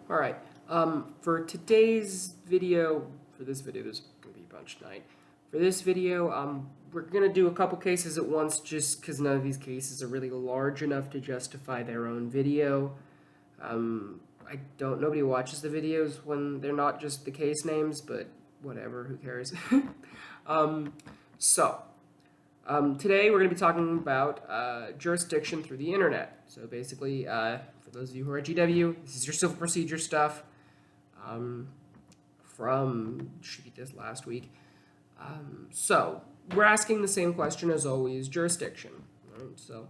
All right. For today's video, there's gonna be a bunch tonight. For this video, we're gonna do a couple cases at once, just because none of these cases are really large enough to justify their own video. Nobody watches the videos when they're not just the case names, but whatever, who cares? um, so, Today we're going to be talking about jurisdiction through the internet. So basically, for those of you who are at GW, this is your civil procedure stuff should be this last week. So we're asking the same question as always, jurisdiction. Right? So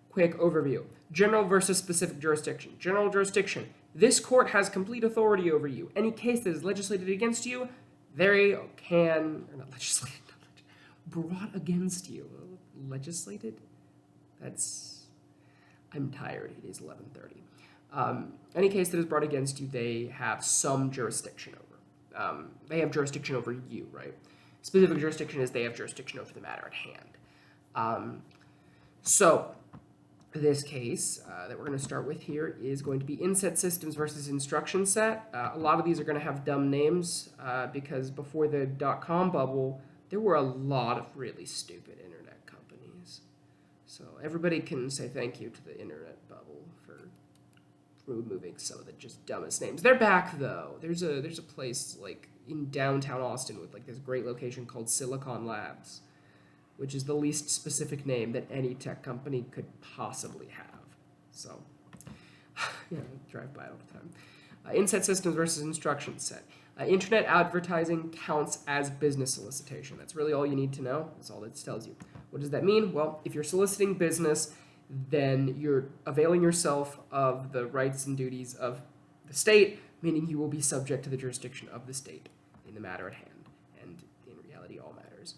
quick overview. General versus specific jurisdiction. General jurisdiction. This court has complete authority over you. Any case that is legislated against you, they can, or not legislated, brought against you. Legislated? I'm tired. It is 11:30. Any case that is brought against you, they have some jurisdiction over. They have jurisdiction over you, right? Specific jurisdiction is they have jurisdiction over the matter at hand. So this case that we're going to start with here is going to be Inset Systems versus Instruction Set. A lot of these are going to have dumb names because before the .com bubble, there were a lot of really stupid internet companies. So everybody can say thank you to the internet bubble for removing some of the just dumbest names. They're back though. There's a place like in downtown Austin with like this great location called Silicon Labs, which is the least specific name that any tech company could possibly have. So, yeah, drive by all the time. Inset Systems versus Instruction Set. Internet advertising counts as business solicitation. That's really all you need to know. That's all it tells you. What does that mean? Well, if you're soliciting business, then you're availing yourself of the rights and duties of the state, meaning you will be subject to the jurisdiction of the state in the matter at hand. And in reality, all matters.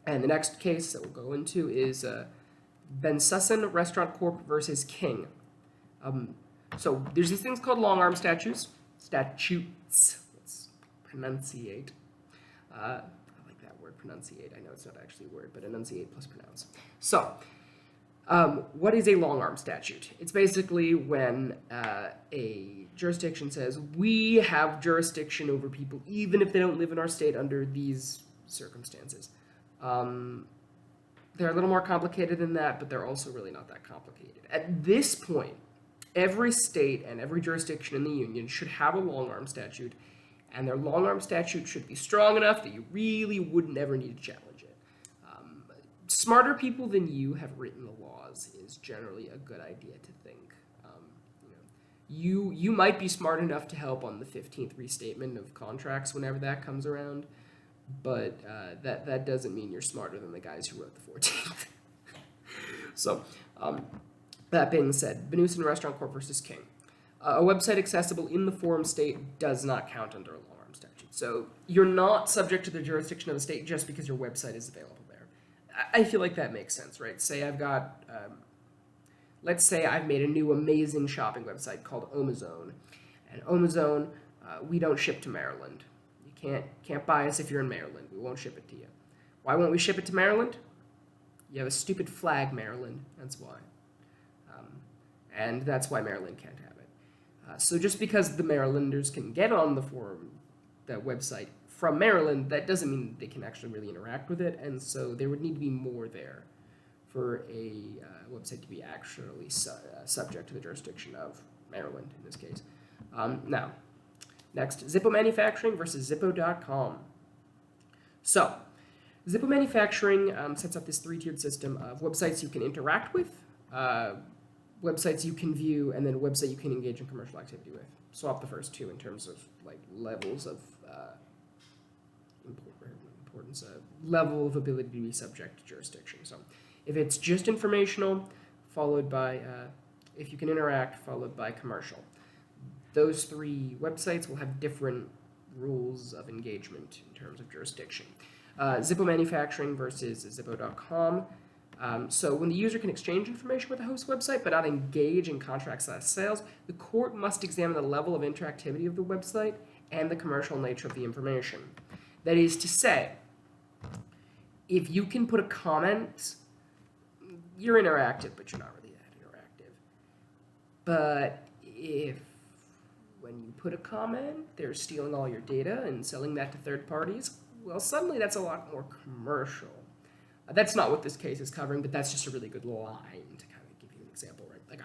And the next case that we'll go into is Bensussen Restaurant Corp versus King. So there's these things called long arm statutes. Let's pronunciate. I like that word, pronunciate. I know it's not actually a word, but enunciate plus pronounce. So, what is a long arm statute? It's basically when a jurisdiction says, we have jurisdiction over people even if they don't live in our state under these circumstances. They're a little more complicated than that, but they're also really not that complicated. At this point, every state and every jurisdiction in the union should have a long arm statute, and their long arm statute should be strong enough that you really would never need to challenge it. Smarter people than you have written the laws is generally a good idea to think. You might be smart enough to help on the 15th restatement of contracts whenever that comes around, but that doesn't mean you're smarter than the guys who wrote the 14th. So, that being said, Bensussen Restaurant Corp versus King. A website accessible in the forum state does not count under a long arm statute. So you're not subject to the jurisdiction of the state just because your website is available there. I feel like that makes sense, right? Say I've got, let's say I've made a new amazing shopping website called Omazone. And Omazone, we don't ship to Maryland. You can't buy us if you're in Maryland. We won't ship it to you. Why won't we ship it to Maryland? You have a stupid flag, Maryland. That's why. And that's why Maryland can't have it. So just because the Marylanders can get on the forum, that website, from Maryland, that doesn't mean they can actually really interact with it, and so there would need to be more there for a website to be actually subject to the jurisdiction of Maryland, in this case. Now, next, Zippo Manufacturing versus Zippo.com. So, Zippo Manufacturing sets up this three-tiered system of websites you can interact with, websites you can view, and then a website you can engage in commercial activity with. Swap the first two in terms of like levels of importance, level of ability to be subject to jurisdiction. So if it's just informational, followed by if you can interact, followed by commercial. Those three websites will have different rules of engagement in terms of jurisdiction. Zippo Manufacturing versus Zippo.com. So when the user can exchange information with the host website but not engage in contract/sales, the court must examine the level of interactivity of the website and the commercial nature of the information. That is to say, if you can put a comment, you're interactive, but you're not really that interactive. But if when you put a comment, they're stealing all your data and selling that to third parties. Well, suddenly that's a lot more commercial. That's not what this case is covering, but that's just a really good line to kind of give you an example, right? Like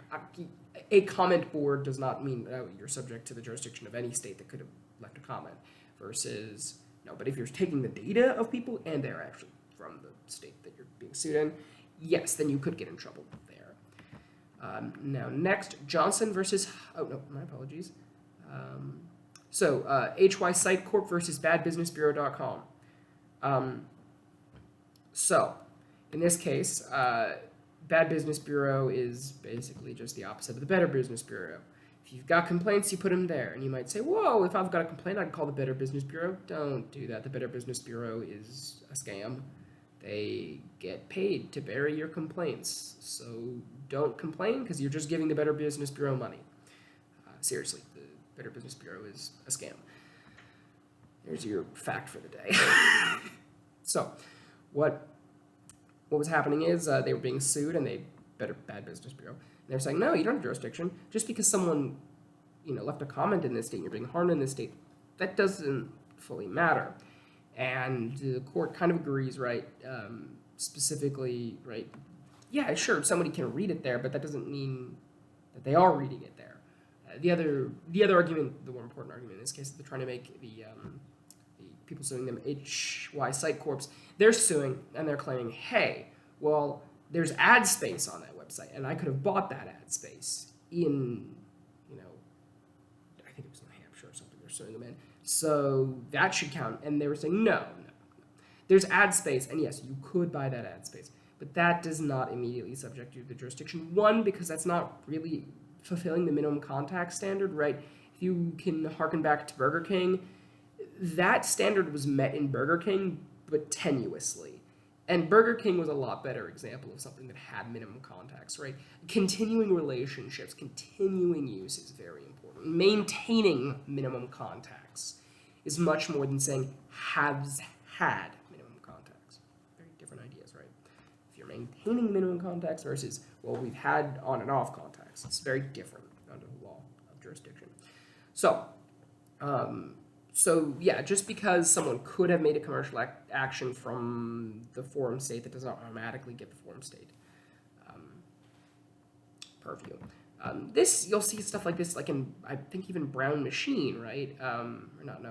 a comment board does not mean you're subject to the jurisdiction of any state that could have left a comment versus, no, but if you're taking the data of people and they're actually from the state that you're being sued in, yes, then you could get in trouble there. Now, next, Johnson versus, oh, no, my apologies. HY Site Corp versus badbusinessbureau.com. So, in this case, Bad Business Bureau is basically just the opposite of the Better Business Bureau. If you've got complaints, you put them there. And you might say, whoa, if I've got a complaint, I can call the Better Business Bureau. Don't do that. The Better Business Bureau is a scam. They get paid to bury your complaints. So don't complain because you're just giving the Better Business Bureau money. Seriously, the Better Business Bureau is a scam. There's your fact for the day. So, what was happening is they were being sued, and Bad Business Bureau. And they're saying, no, you don't have jurisdiction. Just because someone, left a comment in this state and you're being harmed in this state, that doesn't fully matter. And the court kind of agrees, right? Specifically, right? Yeah, sure, somebody can read it there, but that doesn't mean that they are reading it there. The other argument, the more important argument in this case, they're trying to make the people suing them, HY Site Corps, they're suing and they're claiming, hey, well, there's ad space on that website, and I could have bought that ad space in, I think it was New Hampshire or something they're suing them in. So that should count. And they were saying, no. There's ad space, and yes, you could buy that ad space, but that does not immediately subject you to the jurisdiction. One, because that's not really fulfilling the minimum contact standard, right? If you can harken back to Burger King, that standard was met in Burger King, but tenuously. And Burger King was a lot better example of something that had minimum contacts, right? Continuing relationships, continuing use is very important. Maintaining minimum contacts is much more than saying has had minimum contacts. Very different ideas, right? If you're maintaining minimum contacts versus, well, we've had on and off contacts, it's very different under the law of jurisdiction. So yeah, just because someone could have made a commercial action from the forum state, that does not automatically get the forum state purview. This, you'll see stuff like this, like in, I think, even Brown Machine, right?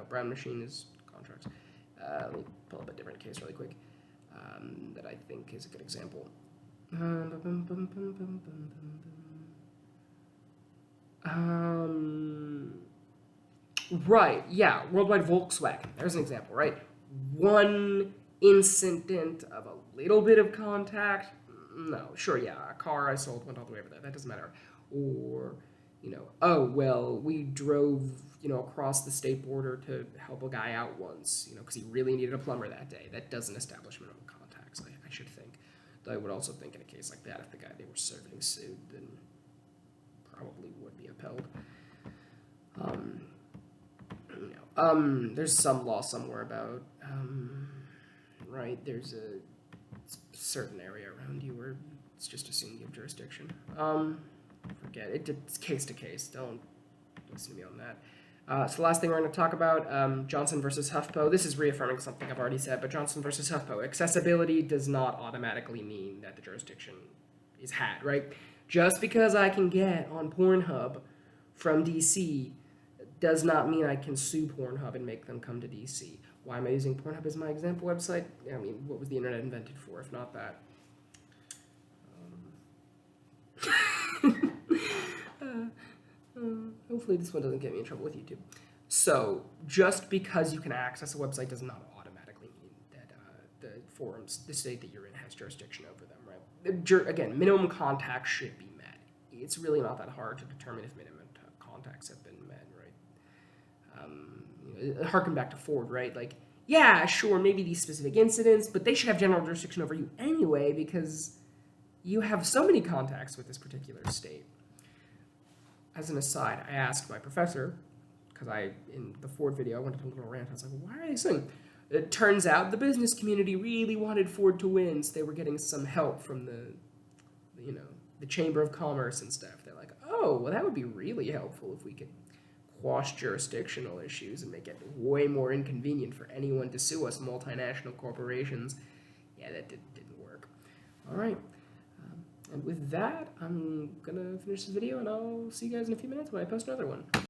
Brown Machine is contracts. Let me pull up a different case really quick that I think is a good example. Right, yeah, Worldwide Volkswagen. There's an example, right? One incident of a little bit of contact. No, sure, yeah, a car I sold went all the way over there. That doesn't matter. Or, oh, well, we drove, across the state border to help a guy out once, because he really needed a plumber that day. That doesn't establish minimum contacts, I should think. Though I would also think in a case like that, if the guy they were serving sued, then probably would be upheld. There's some law somewhere about, right, there's a certain area around you where it's just assumed you have jurisdiction. Forget it. It's case to case. Don't listen to me on that. So the last thing we're going to talk about, Johnson versus HuffPo. This is reaffirming something I've already said, but Johnson versus HuffPo. Accessibility does not automatically mean that the jurisdiction is had, right? Just because I can get on Pornhub from DC does not mean I can sue Pornhub and make them come to DC. Why am I using Pornhub as my example website? I mean, what was the internet invented for, if not that? Hopefully this one doesn't get me in trouble with YouTube. So, just because you can access a website does not automatically mean that the forums, the state that you're in, has jurisdiction over them, right? Again, minimum contacts should be met. It's really not that hard to determine if minimum contacts have been met, right? Harken back to Ford, right? Like, yeah, sure, maybe these specific incidents, but they should have general jurisdiction over you anyway because you have so many contacts with this particular state. As an aside, I asked my professor, because in the Ford video, I went on a little rant. I was like, why are they suing? It turns out the business community really wanted Ford to win, so they were getting some help from the Chamber of Commerce and stuff. They're like, oh, well, that would be really helpful if we could cross-jurisdictional issues and make it way more inconvenient for anyone to sue us multinational corporations. Yeah, that didn't work. All right. And with that, I'm going to finish this video, and I'll see you guys in a few minutes when I post another one.